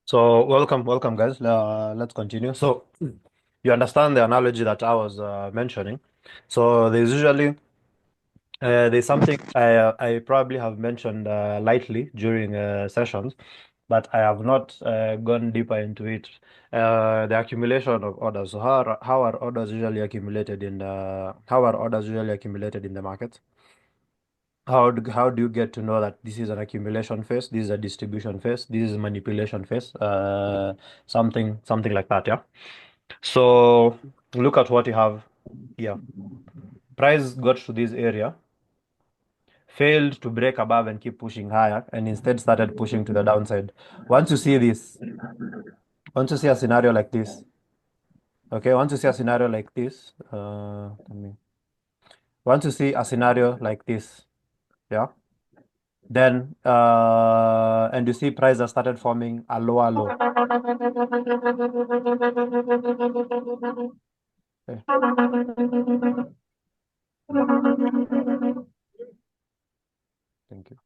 So welcome, guys. Let's continue. So you understand the analogy that I was mentioning. So there's something I probably have mentioned lightly during sessions, but I have not gone deeper into it. The accumulation of orders. So how are orders usually accumulated in the how are orders usually accumulated in the market? How do you get to know that this is an accumulation phase, this is a distribution phase, this is manipulation phase, something like that, yeah. So look at what you have here. Price got to this area, failed to break above and keep pushing higher, and instead started pushing to the downside. Once you see this, once you see a scenario like this, okay, once you see a scenario like this, once you see a scenario like this, yeah. Then, and you see price has started forming a lower low. Okay, thank you.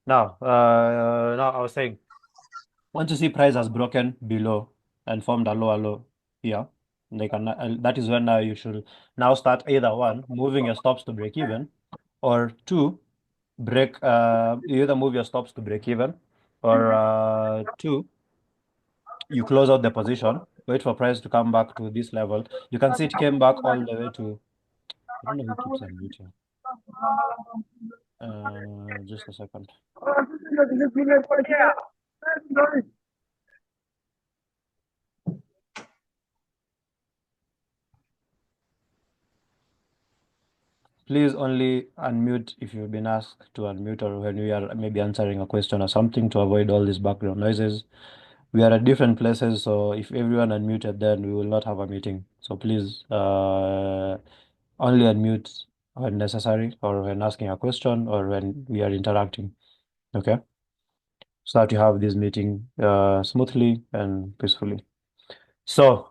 Now I was saying, once you see price has broken below and formed a lower low here, that is when now you should now start either one, moving your stops to break even, or two, you either move your stops to break even, or two, you close out the position, wait for price to come back to this level. You can see it came back all the way to, I don't know who keeps unmuting. Just a second. Please only unmute if you've been asked to unmute or when we are maybe answering a question or something to avoid all these background noises. We are at different places, so if everyone unmuted, then we will not have a meeting. So please only unmute when necessary or when asking a question or when we are interacting. Okay? So that you have this meeting smoothly and peacefully. So,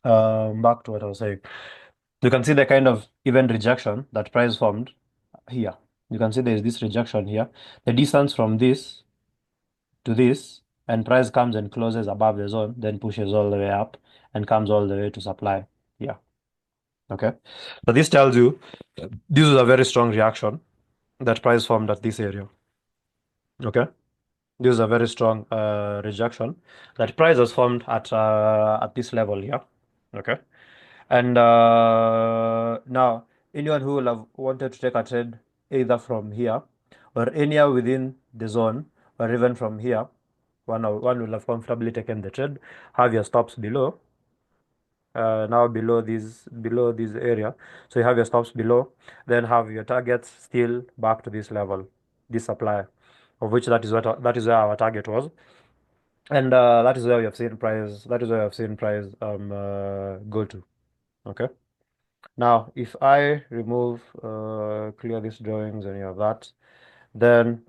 back to what I was saying. You can see the kind of event rejection that price formed here. You can see there is this rejection here. The distance from this to this, and price comes and closes above the zone, then pushes all the way up and comes all the way to supply here. Okay. So this tells you this is a very strong reaction that price formed at this area. Okay. This is a very strong rejection that price has formed at this level here. Okay. And now, anyone who will have wanted to take a trade either from here or anywhere within the zone or even from here, one will have comfortably taken the trade, have your stops below, now below this area. So you have your stops below, then have your targets still back to this level, this supply, of which that is where our target was. And that is where we have seen price. That is where we have seen price go to. Okay. Now, if I remove, clear these drawings and you have that, then,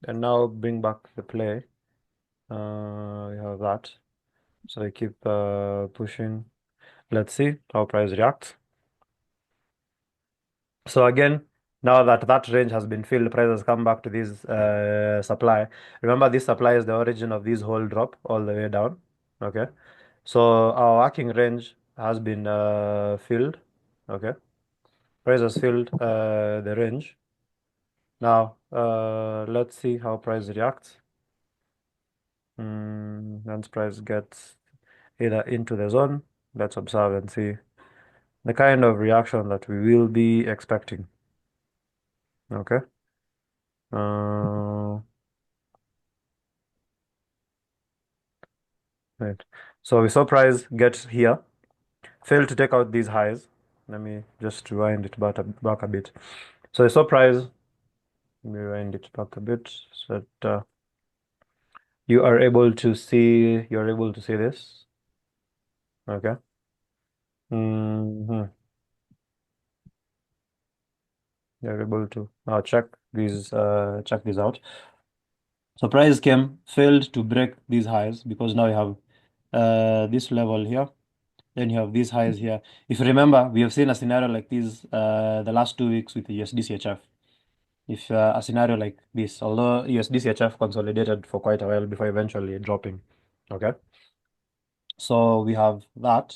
and now bring back the play, you have that. So I keep pushing. Let's see how price reacts. So again, now that that range has been filled, price has come back to this supply. Remember, this supply is the origin of this whole drop all the way down. Okay. So our working range has been filled. Okay. Price has filled the range. Now, let's see how price reacts. Once price gets either into the zone, let's observe and see the kind of reaction that we will be expecting. Okay. Uh, right. So we saw price get here, failed to take out these highs. Let me just rewind it back a bit. So we saw price, let me rewind it back a bit so that you're able to see this. Okay. hmm You're able to now check these out. So price came, failed to break these highs because now you have this level here, then you have these highs here. If you remember, we have seen a scenario like this the last 2 weeks with the USD CHF. if a scenario like this, although USDCHF consolidated for quite a while before eventually dropping. Okay, so we have that.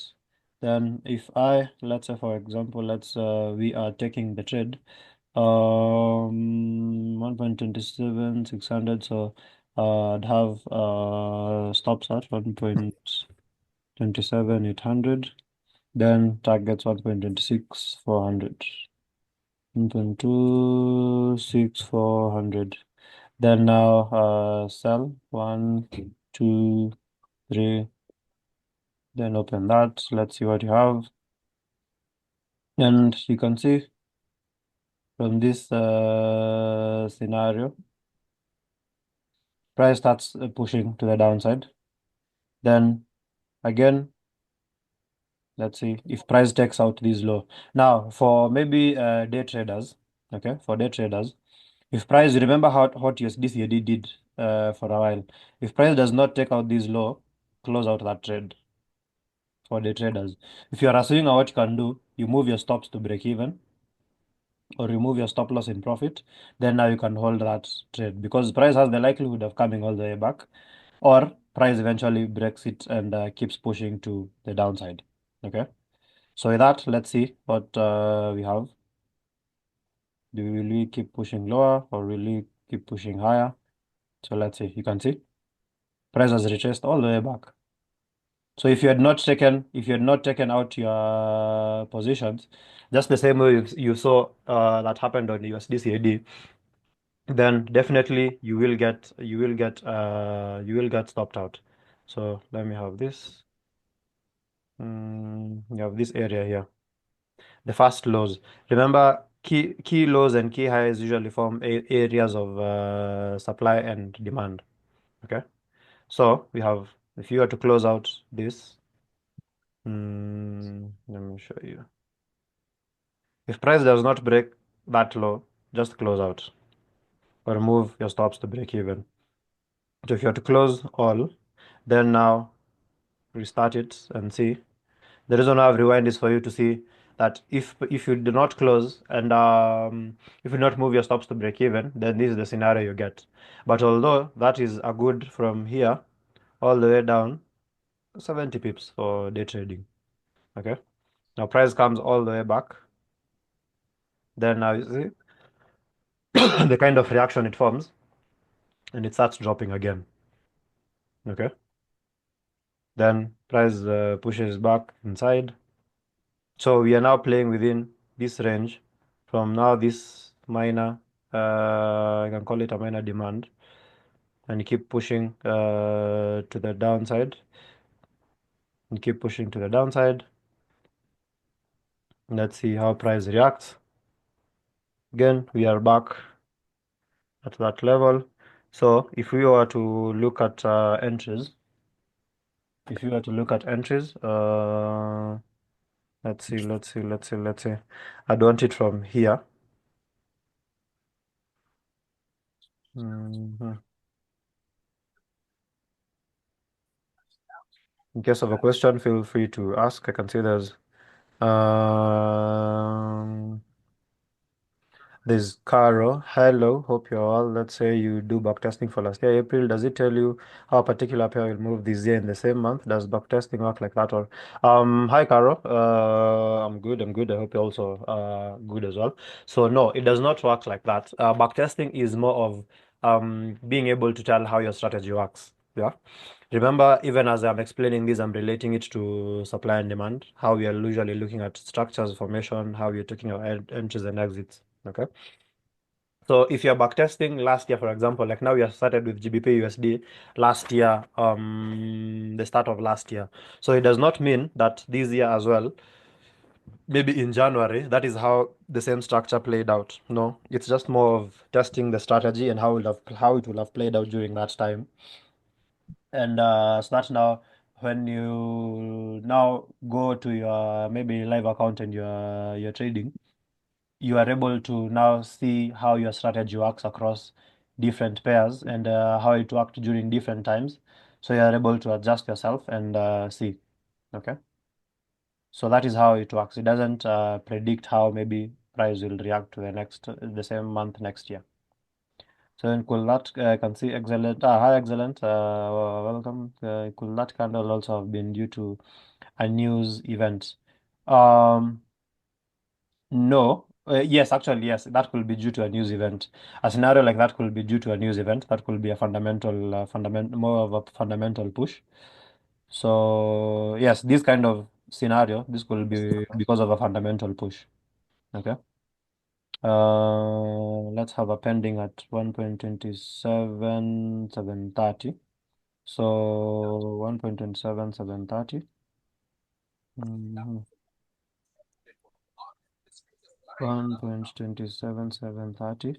Then if let's say for example, we are taking the trade 1.27600, so I'd have stops at 1.27800, then targets 1.26400. 1.26400. Then now sell 1, 2, 3. Then open that. Let's see what you have. And you can see from this scenario, price starts pushing to the downside. Then again, let's see if price takes out this low. Now, for maybe day traders, okay, for day traders, if price, remember how hot USDCAD did for a while. If price does not take out this low, close out that trade for day traders. If you are assuming what you can do, you move your stops to break even or remove your stop loss in profit, then now you can hold that trade because price has the likelihood of coming all the way back, or price eventually breaks it and keeps pushing to the downside. Okay. So with that, let's see what we have. Do we really keep pushing lower or really keep pushing higher? So let's see. You can see price has retraced all the way back. So if you had not taken out your positions, just the same way you saw that happened on USDCAD, then definitely you will get stopped out. So let me have this. You have this area here. The fast lows. Remember, key lows and key highs usually form areas of supply and demand. Okay, so we have, if you were to close out this, let me show you. If price does not break that low, just close out or move your stops to break even. So if you are to close all, then now restart it and see. The reason I have rewind is for you to see that if you do not close and if you not move your stops to break even, then this is the scenario you get. But although that is a good from here all the way down, 70 pips for day trading. Okay. Now price comes all the way back. Then now you see the kind of reaction it forms and it starts dropping again. Okay. Then price pushes back inside. So we are now playing within this range from now this minor, I can call it a minor demand, and you keep pushing to the downside. And keep pushing to the downside. Let's see how price reacts. Again, we are back at that level. So if we were to look at entries, if you were to look at entries, let's see. I'd want it from here. Mhm. In case of a question, feel free to ask. I can see um, there's Caro. Hello, hope you're well. Let's say you do backtesting for last year, April. Does it tell you how a particular pair will move this year in the same month? Does backtesting work like that? Or hi Caro. I'm good. I'm good. I hope you're also good as well. So no, it does not work like that. Backtesting is more of being able to tell how your strategy works. Yeah. Remember, even as I'm explaining this, I'm relating it to supply and demand, how we are usually looking at structures, formation, how we're taking our entries and exits. Okay. So if you're backtesting last year, for example, like now we have started with GBP USD last year, the start of last year. So it does not mean that this year as well, maybe in January, that is how the same structure played out. No, it's just more of testing the strategy and how it will have played out during that time. And so that's now when you now go to your maybe live account and you're trading, you are able to now see how your strategy works across different pairs and how it worked during different times. So you are able to adjust yourself and see. Okay. So that is how it works. It doesn't predict how maybe price will react to the same month next year. So in could that can see excellent, hi excellent, welcome. Could that candle also have been due to a news event? Um, no. Yes, actually, yes, that could be due to a news event. A scenario like that could be due to a news event. That could be a more of a fundamental push. So yes, this kind of scenario, this could be because of a fundamental push. Okay. Let's have a pending at 1.27730. So 1.27730. 1.27730.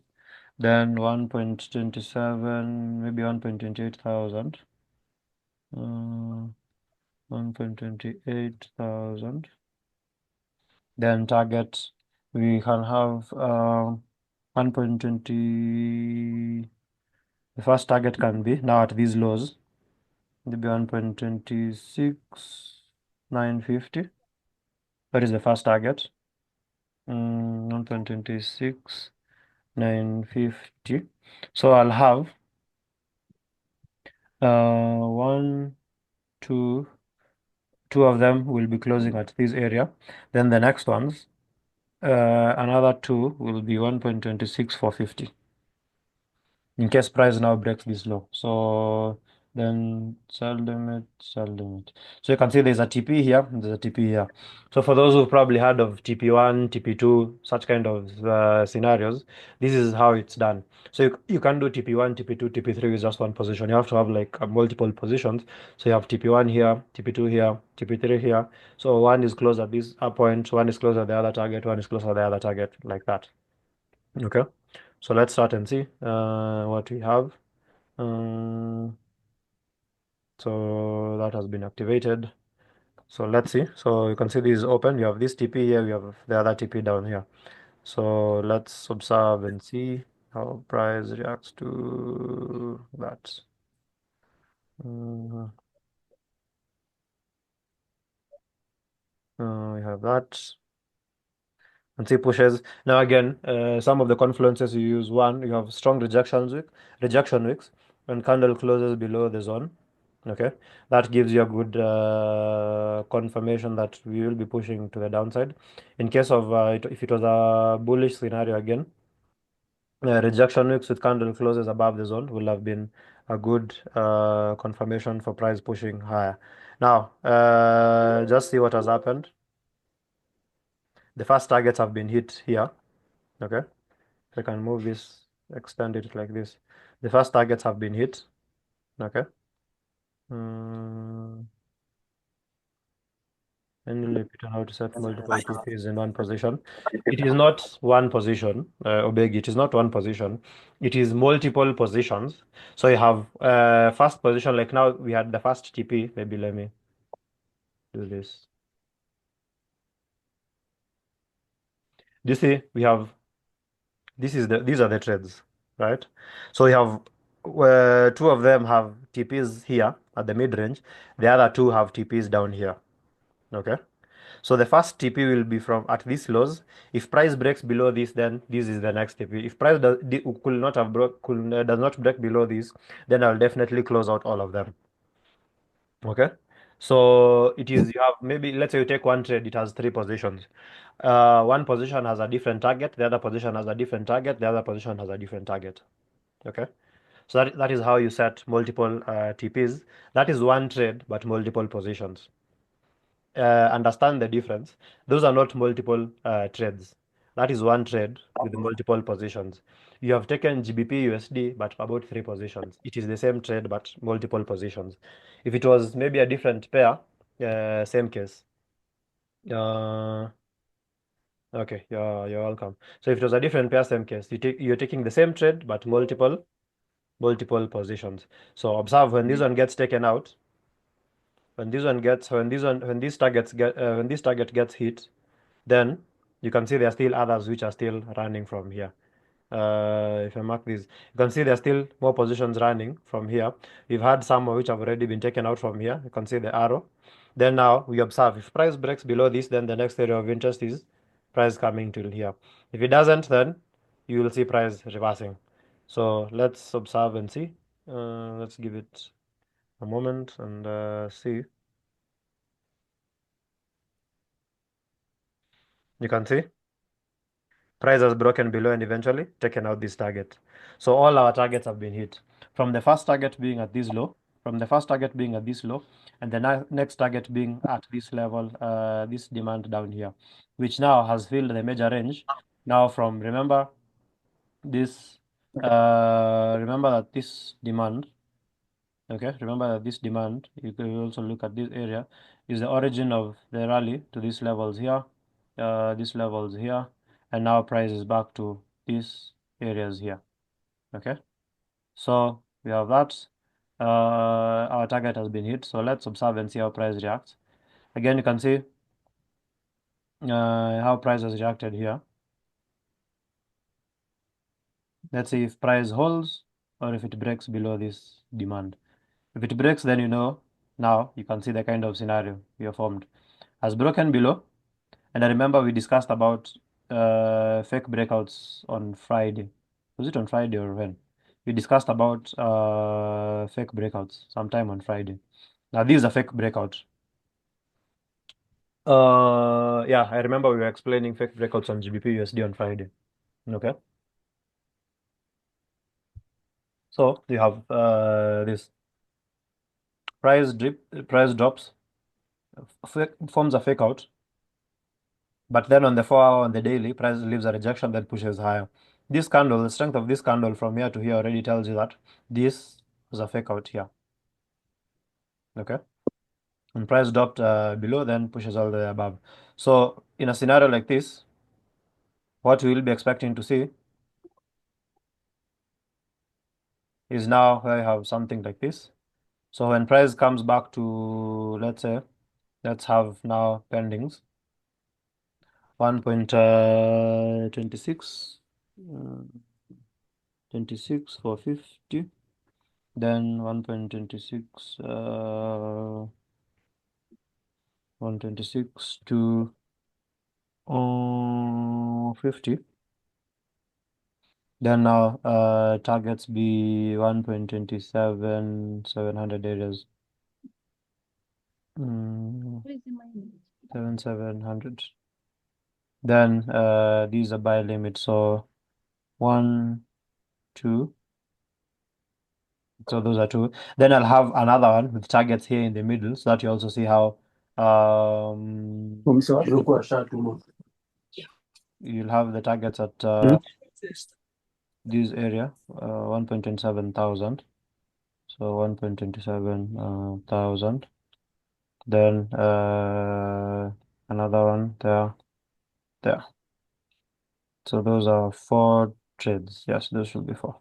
Then 1.27, maybe 1.28 thousand. 1.28 thousand. Then target, we can have 1.20. The first target can be now at these lows, maybe 1.26950. That is the first target. 1.26950. So I'll have one, two, two of them will be closing at this area. Then the next ones, another two will be 1.26450 in case price now breaks this low. So then sell limit, sell limit. So you can see there's a TP here, there's a TP here. So for those who've probably heard of TP1, TP2, such kind of scenarios, this is how it's done. So you can do TP1, TP2, TP3 with just one position. You have to have like multiple positions. So you have TP1 here, TP2 here, TP3 here. So one is close at this point, one is close at the other target, one is close at the other target, like that. Okay. So let's start and see what we have. So that has been activated. So let's see. So you can see this is open. You have this TP here, we have the other TP down here. So let's observe and see how price reacts to that. Uh, we have that. And see pushes. Now again, some of the confluences you use. One, you have strong rejection wicks when candle closes below the zone. Okay, that gives you a good confirmation that we will be pushing to the downside. In case of if it was a bullish scenario again, rejection wicks with candle closes above the zone will have been a good confirmation for price pushing higher. Now, just see what has happened. The first targets have been hit here. Okay, if I can move this, extend it like this. The first targets have been hit. Okay. Mm. And repeat on how to set multiple TPs in one position. It is not one position, Obegi, it is not one position. It is multiple positions. So you have first position, like now we had the first TP. Maybe let me do this. Do you see we have these are the trades, right? So we have two of them have TPs here at the mid range. The other two have TPs down here. Okay. So the first TP will be from at these lows. If price breaks below this, then this is the next TP. If price could not have does not break below this, then I'll definitely close out all of them. Okay. So it is you have maybe let's say you take one trade, it has three positions. One position has a different target, the other position has a different target, the other position has a different target. Okay. So that is how you set multiple TPs. That is one trade, but multiple positions. Understand the difference. Those are not multiple trades. That is one trade with multiple positions. You have taken GBP USD, but about three positions. It is the same trade, but multiple positions. If it was maybe a different pair, same case. Uh, okay, you're welcome. So if it was a different pair, same case. You're taking the same trade, but multiple positions. So observe when this one gets taken out, when these targets get when this target gets hit, then you can see there are still others which are still running from here. If I mark this, you can see there are still more positions running from here. We've had some which have already been taken out from here. You can see the arrow. Then now we observe if price breaks below this, then the next area of interest is price coming till here. If it doesn't, then you will see price reversing. So let's observe and see. Let's give it a moment and see. You can see price has broken below and eventually taken out this target. So all our targets have been hit. From the first target being at this low, and the next target being at this level, this demand down here, which now has filled the major range. Now from this, remember that this demand, okay, remember that this demand, you can also look at this area, is the origin of the rally to these levels here, and now price is back to these areas here. Okay, so we have that. Our target has been hit, so let's observe and see how price reacts. Again, you can see how price has reacted here. Let's see if price holds or if it breaks below this demand. If it breaks, then you know, now you can see the kind of scenario we have formed. Has broken below, and I remember we discussed about fake breakouts on Friday. Was it on Friday or when? We discussed about fake breakouts sometime on Friday. Now these are fake breakouts. Yeah, I remember we were explaining fake breakouts on GBP USD on Friday. Okay. So you have this price drops, forms a fake out, but then on the 4 hour on the daily, price leaves a rejection that pushes higher. This candle, the strength of this candle from here to here already tells you that this was a fake out here. Okay. And price dropped below, then pushes all the way above. So in a scenario like this, what we will be expecting to see is now I have something like this. So when price comes back to, let's say, let's have now pendings 1.26 26 for 50, then 1.26 126 to 50. Then now targets be 1.27 700 areas. 700. Then these are buy limit. So 1, 2. So those are 2. Then I'll have another one with targets here in the middle, so that you also see how you'll have the targets at this area, 1.27 thousand. So 1.27 thousand. Then another one there. So those are 4 trades. Yes, those should be 4.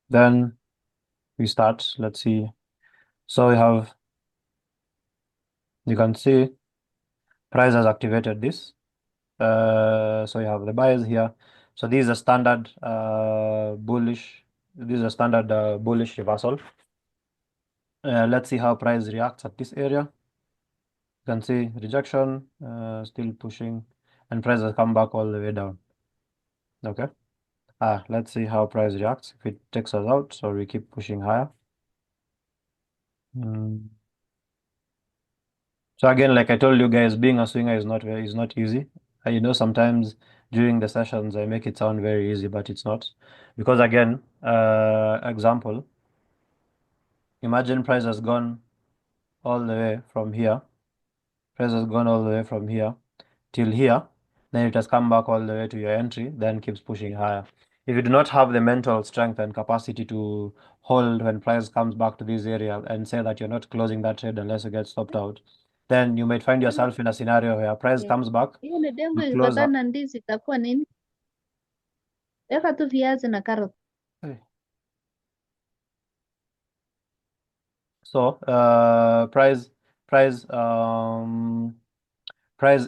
Then we start. Let's see. So we have, you can see price has activated this. So you have the buyers here. So these are standard bullish. These are standard bullish reversal. Let's see how price reacts at this area. You can see rejection, still pushing, and price has come back all the way down. Okay. Let's see how price reacts if it takes us out. So we keep pushing higher. So again, like I told you guys, being a swinger is not easy. You know, sometimes during the sessions I make it sound very easy, but it's not. Because again, example, imagine price has gone all the way from here. Price has gone all the way from here till here. Then it has come back all the way to your entry, then keeps pushing higher. If you do not have the mental strength and capacity to hold when price comes back to this area and say that you're not closing that trade unless you get stopped out, then you might find yourself in a scenario where price comes back, Hiyo ni dengu you close ikikatana up. na ndizi itakuwa nini? Weka tu viazi na carrot. So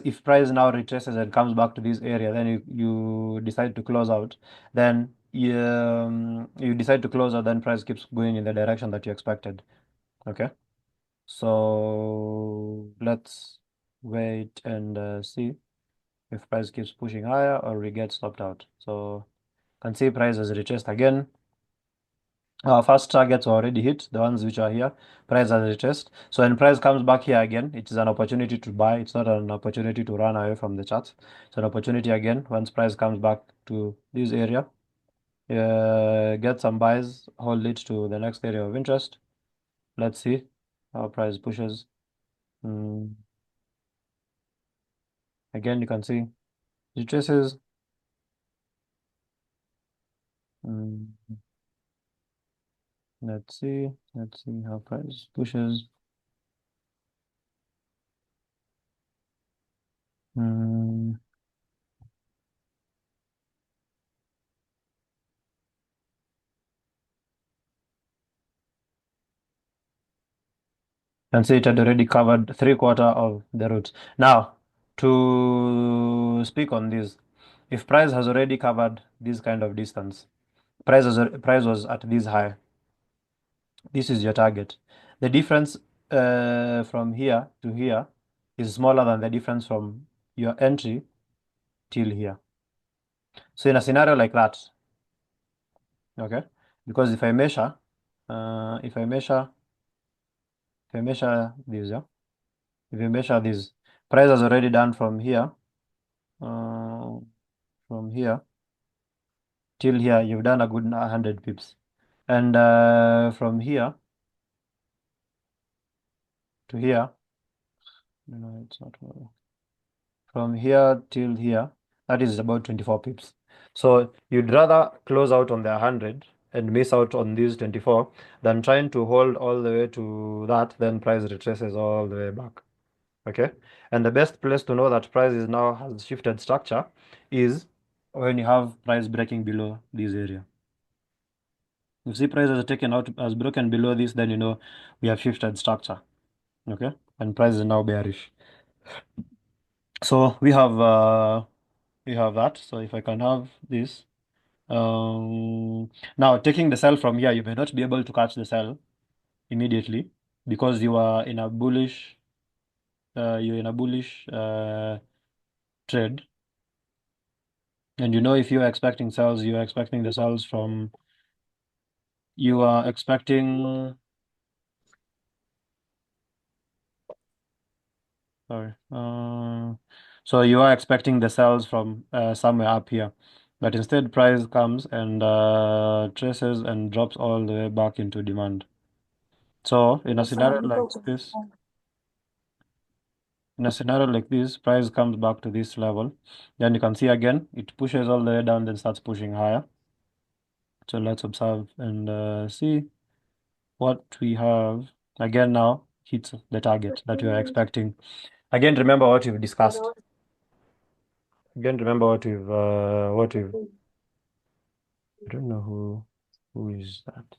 if price now retraces and comes back to this area, then you decide to close out. Then you decide to close out, then price keeps going in the direction that you expected. Okay. So let's wait and see. if price keeps pushing higher or we get stopped out. So you can see price has retraced again. Our first targets are already hit, the ones which are here. Price has retraced. So when price comes back here again, it is an opportunity to buy. It's not an opportunity to run away from the chart. It's an opportunity again. Once price comes back to this area, get some buys, hold it to the next area of interest. Let's see how price pushes. Again, you can see retraces. Mm, let's see. Let's see how price pushes. Mm, and see it had already covered 3/4 of the route. Now, to speak on this, if price has already covered this kind of distance, price was at this high. This is your target. The difference from here to here is smaller than the difference from your entry till here. So in a scenario like that, okay, because if I measure, if I measure this, yeah, if you measure this, price has already done uh, from here till here, you've done a good 100 pips. And from here to here, no, it's not. From here till here, that is about 24 pips. So you'd rather close out on the 100 and miss out on these 24 than trying to hold all the way to that, then price retraces all the way back. Okay. And the best place to know that price is now has shifted structure is when you have price breaking below this area. If see price has taken out, has broken below this, then you know we have shifted structure. Okay. And price is now bearish. So we have that. So if I can have this, now taking the sell from here, you may not be able to catch the sell immediately because you're in a bullish trade. And you know, if you're expecting sales, you're expecting the sales from, you are expecting, sorry, so you are expecting the sales from somewhere up here. But instead, price comes and traces and drops all the way back into demand. So in a scenario like this, price comes back to this level. Then you can see again, it pushes all the way down, then starts pushing higher. So let's observe and see what we have. Again, now hits the target that we are expecting. Again, remember what we've discussed. Again, remember what we've. I don't know who is that.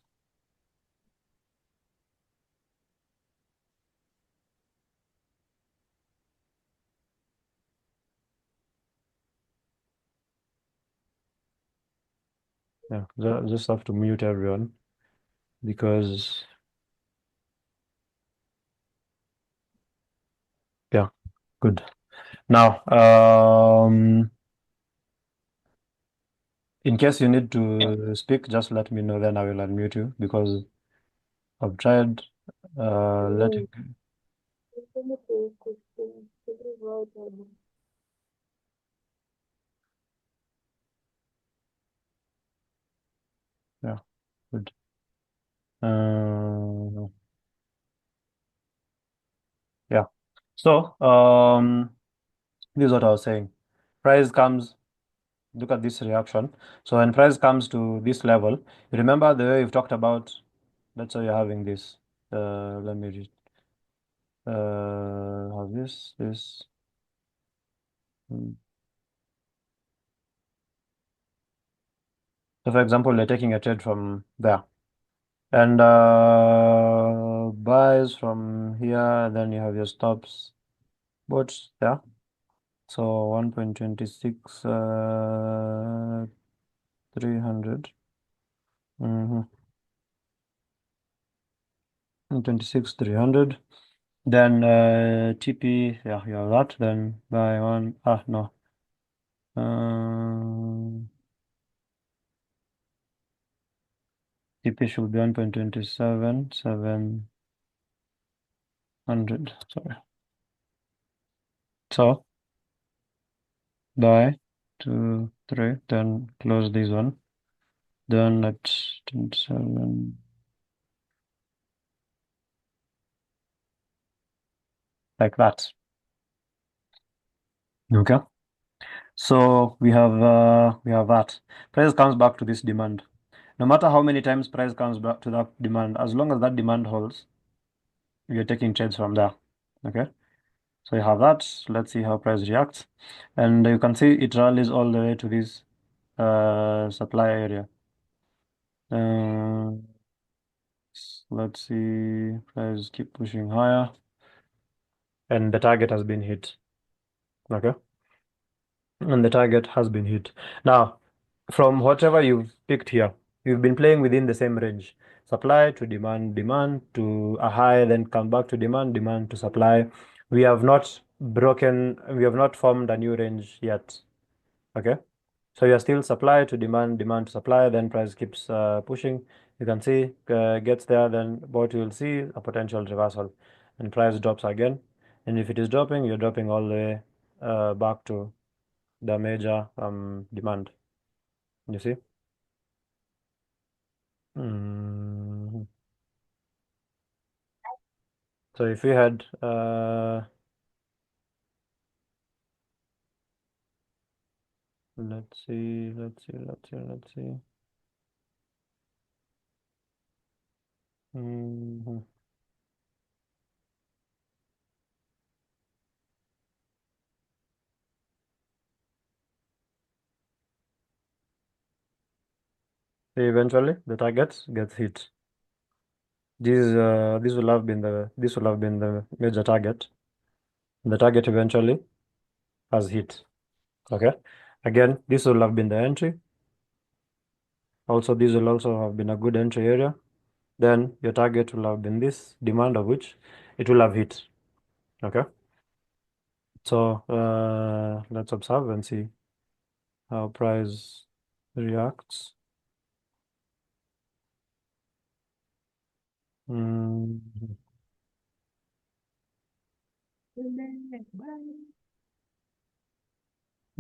Yeah, just have to mute everyone because yeah, good. Now, in case you need to speak, just let me know. Then I will unmute you because I've tried letting. Yeah, good. Uh, yeah. So, this is what I was saying. Price comes, look at this reaction. So when price comes to this level, you remember the way we've talked about, let's say you're having this. Let me read. Have this. Mm. So for example, you're taking a trade from there and buys from here, then you have your stops, bots there. So 1.26, 300. Mm-hmm. 26, 300. Then TP, yeah, you have that. Then buy one. No. TP should be 1.27, 700. Sorry. So buy 2, 3, then close this one. Then let's 27 like that. Okay. So we have that. Price comes back to this demand. No matter how many times price comes back to that demand, as long as that demand holds, you're taking trades from there. Okay. So you have that. Let's see how price reacts. And you can see it rallies all the way to this supply area. Uh, let's see, price keep pushing higher, and the target has been hit. Okay, and the target has been hit. Now, from whatever you've picked here, you've been playing within the same range. Supply to demand, demand to a high, then come back to demand, demand to supply. We have not we have not formed a new range yet. Okay. So you're still supply to demand, demand to supply, then price keeps pushing. You can see gets there, then what you will see a potential reversal, and price drops again. And if it is dropping, you're dropping all the way back to the major demand. You see? Mm. So if we had let's see, let's see. Mhm. Eventually, the target gets hit. This will have been the major target. The target eventually has hit. Okay. Again, this will have been the entry. Also, this will also have been a good entry area. Then your target will have been this demand of which it will have hit. Okay. So let's observe and see how price reacts. Mm,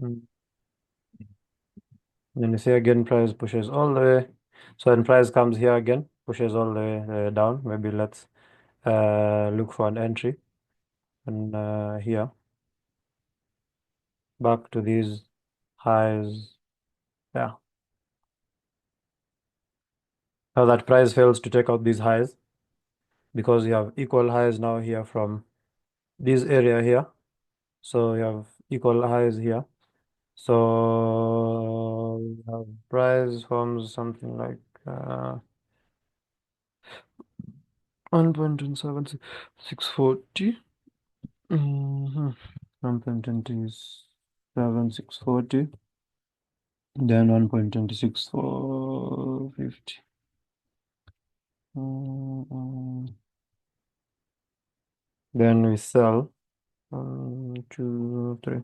mm. Then you see again price pushes all the way. So when price comes here again, pushes all the way down. Maybe let's look for an entry and here back to these highs. Yeah. Now that price fails to take out these highs because you have equal highs now here from this area here. So you have equal highs here. So we have price forms something like 1.27640. 1.27640. Then 1.26450. Then we sell 2, 3.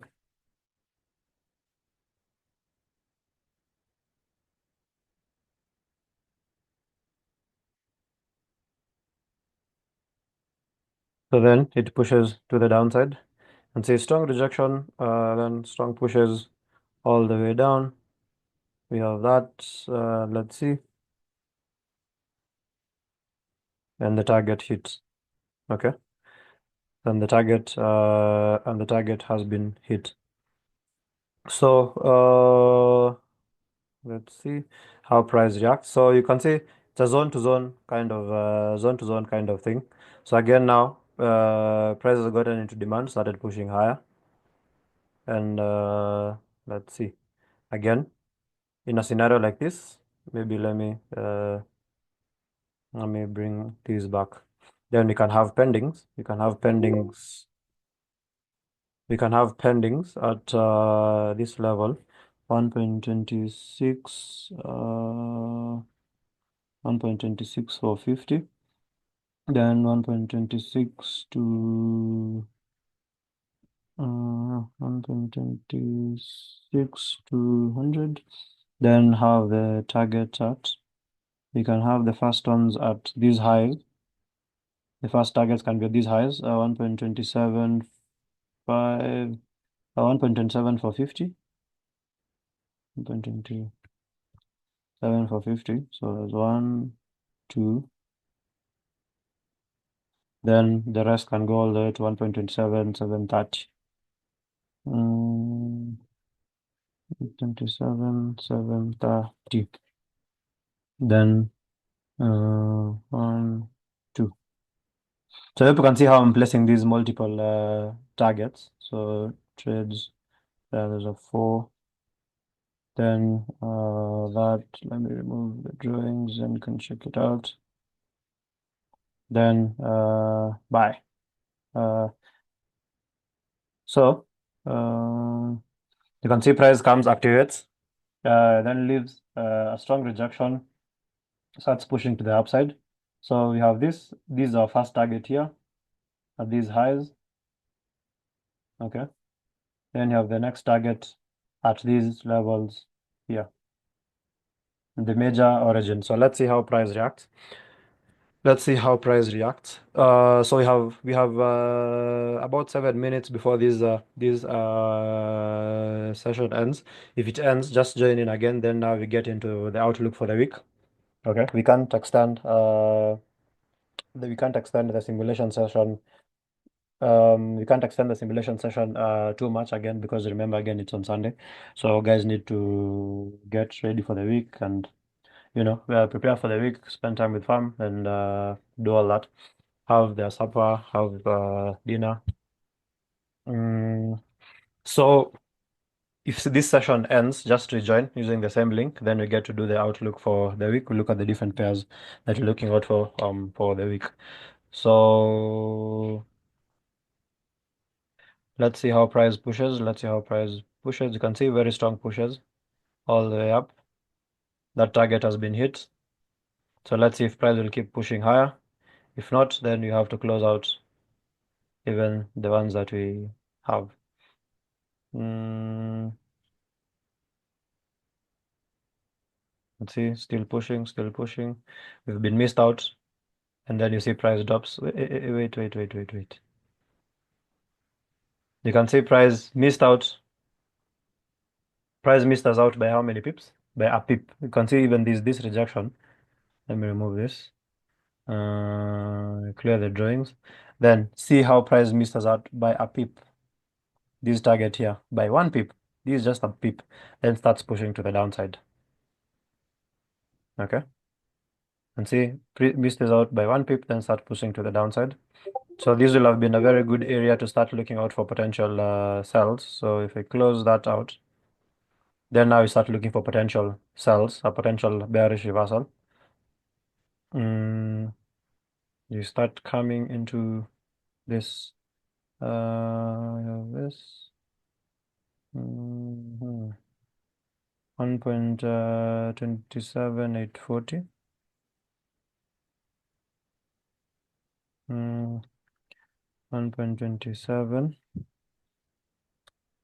So then it pushes to the downside and say strong rejection, then strong pushes all the way down. We have that, let's see, and the target hits. Okay, and the target has been hit. So let's see how price reacts. So you can see it's a zone to zone kind of thing. So again now, price has gotten into demand, started pushing higher, and let's see again in a scenario like this. Maybe let me bring these back. Then we can have pendings. We can have pendings. We can have pendings at this level, 1.26, 1.26450. Then 1.26 to 1.26 to 100. Then have the target at, we can have the first ones at these highs. The first targets can be at these highs, 1.275, 1.27 for 50, 1.27 for 50. So there's one, two. Then the rest can go all the way to 1.27, 730. 27, 730. Then one, two. So you can see how I'm placing these multiple targets. So trades, there's a four. Then that, let me remove the drawings and you can check it out. Then buy. Uh, so you can see price comes, activates, then leaves a strong rejection, starts pushing to the upside. So we have this is our first target here at these highs. Okay. Then you have the next target at these levels here, the major origin. So let's see how price reacts. Let's see how price reacts. So we have about 7 minutes before this session ends. If it ends, just join in again. Then now we get into the outlook for the week. Okay, we can't extend the simulation session. We can't extend the simulation session too much again because remember again it's on Sunday, so guys need to get ready for the week and prepare for the week, spend time with fam and do all that. Have their supper, have dinner. So if this session ends, just rejoin using the same link. Then we get to do the outlook for the week. We look at the different pairs that you're looking out for the week. So let's see how price pushes. Let's see how price pushes. You can see very strong pushes all the way up. That target has been hit. So let's see if price will keep pushing higher. If not, then you have to close out even the ones that we have. Mm, let's see, still pushing, still pushing. We've been missed out. And then you see price drops. Wait. You can see price missed out. Price missed us out by how many pips? By a pip. You can see even this rejection. Let me remove this. Clear the drawings. Then see how price missed us out by a pip. This target here by one pip. This is just a pip. Then starts pushing to the downside. Okay. And see, missed us out by one pip, then start pushing to the downside. So this will have been a very good area to start looking out for potential sells. So if I close that out, then now we start looking for potential sells, a potential bearish reversal. You start coming into this, this 1.27840. 1.27,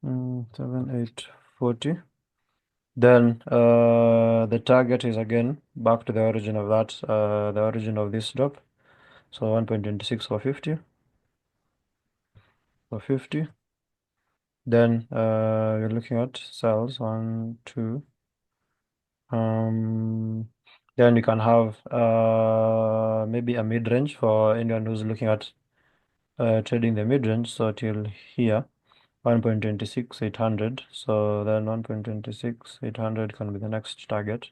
7840. Then the target is again back to the origin of that, the origin of this drop. So 1.26 for 50. Then we're looking at cells, one, two. Then you can have maybe a mid-range for anyone who's looking at trading the mid-range. So till here, 1.26, 800. So then 1.26, 800 can be the next target.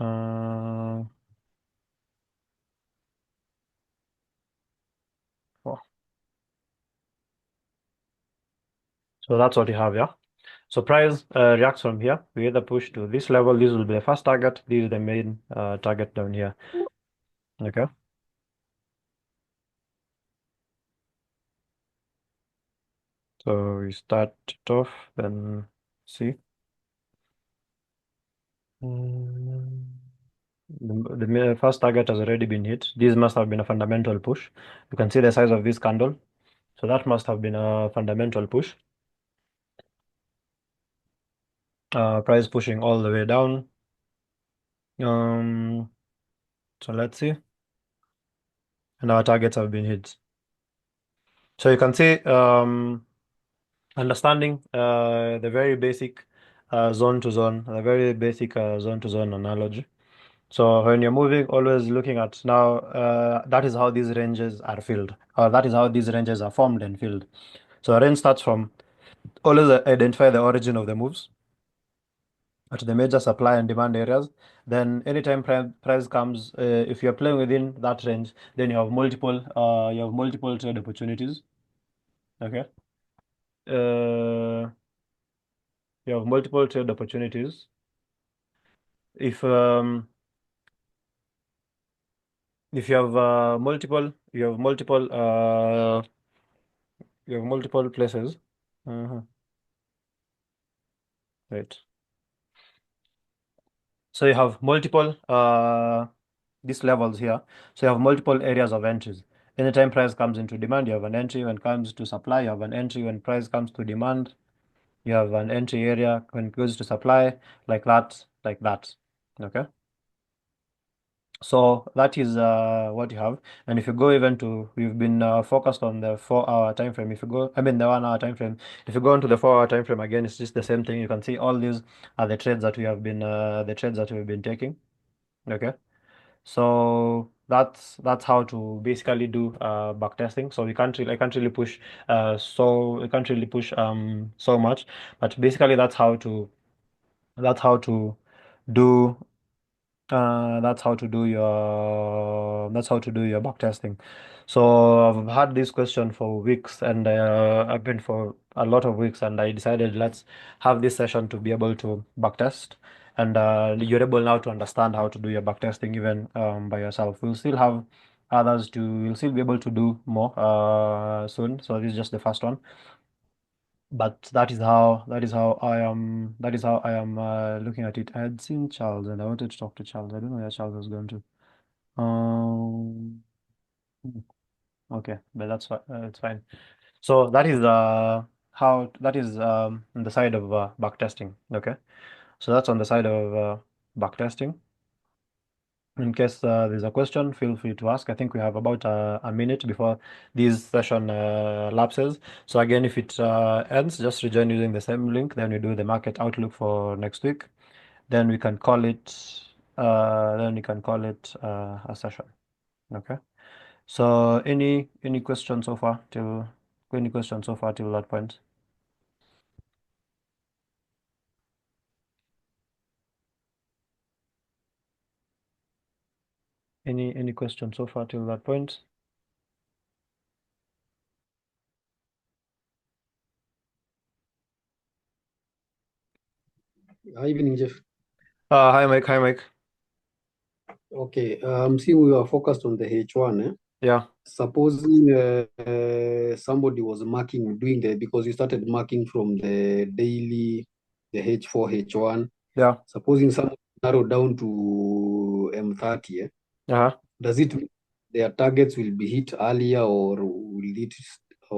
Oh, so that's what you have, yeah. So price reacts from here. We either push to this level. This will be the first target. This is the main target down here. Okay. So we start it off, then see. Mm, the first target has already been hit. This must have been a fundamental push. You can see the size of this candle. So that must have been a fundamental push. Price pushing all the way down. Um, so let's see. And our targets have been hit. So you can see understanding the very basic zone to zone, the very basic zone to zone analogy. So when you're moving, always looking at now, that is how these ranges are filled, or that is how these ranges are formed and filled. So a range starts from always identify the origin of the moves at the major supply and demand areas. Then anytime price comes, if you're playing within that range, then you have multiple trade opportunities. Okay. Uh, you have multiple trade opportunities. If if you have multiple places. Uh-huh. Right. So you have multiple these levels here. So you have multiple areas of entries. Anytime price comes into demand, you have an entry. When it comes to supply, you have an entry. When price comes to demand, you have an entry area. When it goes to supply, like that, like that. Okay. So that is what you have. And if you go even to, we've been focused on the 4 hour time frame. If you go, I mean the 1 hour time frame. If you go into the 4 hour time frame again, it's just the same thing. You can see all these are the trades that we have been the trades that we've been taking. Okay. So that's how to basically do back testing. So I can't really push we can't really push so much, but basically that's how to do that's how to do your back testing. So I've had this question for weeks, and I've been for a lot of weeks, and I decided let's have this session to be able to back test, and you're able now to understand how to do your back testing even by yourself. We'll still have others to You'll still be able to do more soon. So this is just the first one. But that is how I am looking at it. I had seen Charles and I wanted to talk to Charles. I don't know where Charles was going to. Um, okay, but that's fine. It's fine. So that is how that is on the side of back testing. Okay, so that's on the side of back testing. In case there's a question, feel free to ask. I think we have about a minute before this session lapses. So again, if it ends, just rejoin using the same link. Then we do the market outlook for next week. Then we can call it. A session. Okay. So any questions so far till any questions so far till that point? Any questions so far till that point? Hi, evening, Jeff. Hi Mike. Hi Mike. Okay, see, we were focused on the H1. Yeah. Supposing somebody was doing because you started marking from the daily, the H4, H1. Yeah. Supposing someone narrowed down to M30, Uh-huh. does it mean their targets will be hit earlier, or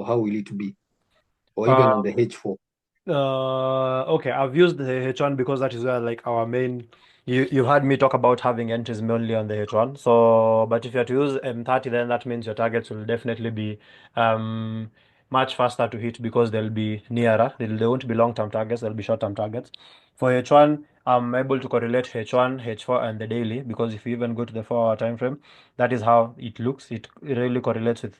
how will it be? Or even on the H4? Okay, I've used the H1 because that is where like our main. You've heard me talk about having entries mainly on the H1. So, but if you are to use M30, then that means your targets will definitely be much faster to hit because they'll be nearer. They won't be long-term targets, they'll be short-term targets. For H1, I'm able to correlate H1, H4, and the daily because if you even go to the 4 hour time frame, that is how it looks. It really correlates with